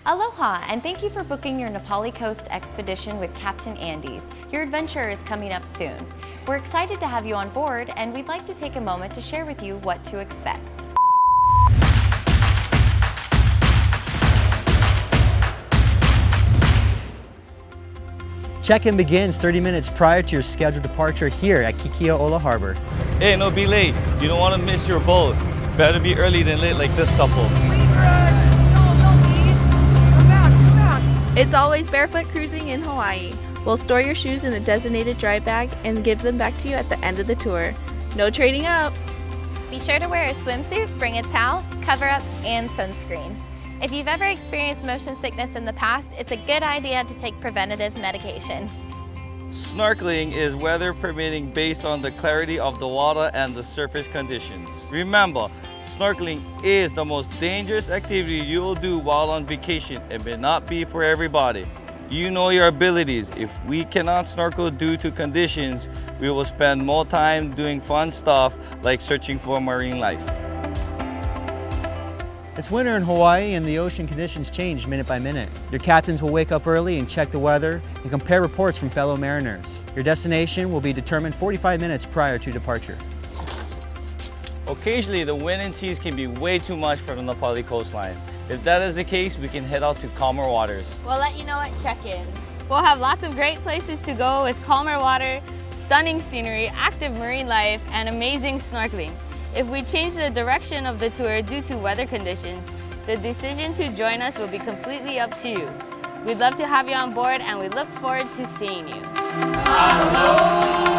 Aloha, and thank you for booking your Napali Coast expedition with Captain Andy's. Your adventure is coming up soon. We're excited to have you on board, and we'd like to take a moment to share with you what to expect. Check-in begins 30 minutes prior to your scheduled departure here at Kiki'aola Harbor. Hey, no, be late. You don't want to miss your boat. Better be early than late like this couple. Wait for us! No, Eve! Come back! It's always barefoot cruising in Hawaii. We'll store your shoes in a designated dry bag and give them back to you at the end of the tour. No trading up! Be sure to wear a swimsuit, bring a towel, cover up, and sunscreen. If you've ever experienced motion sickness in the past, it's a good idea to take preventative medication. Snorkeling is weather permitting based on the clarity of the water and the surface conditions. Remember, snorkeling is the most dangerous activity you will do while on vacation. It may not be for everybody. You know your abilities. If we cannot snorkel due to conditions, we will spend more time doing fun stuff like searching for marine life. It's winter in Hawaii and the ocean conditions change minute by minute. Your captains will wake up early and check the weather and compare reports from fellow mariners. Your destination will be determined 45 minutes prior to departure. Occasionally, the wind and seas can be way too much for the Napali coastline. If that is the case, we can head out to calmer waters. We'll let you know at check-in. We'll have lots of great places to go with calmer water, stunning scenery, active marine life, and amazing snorkeling. If we change the direction of the tour due to weather conditions, the decision to join us will be completely up to you. We'd love to have you on board, and we look forward to seeing you. Aloha!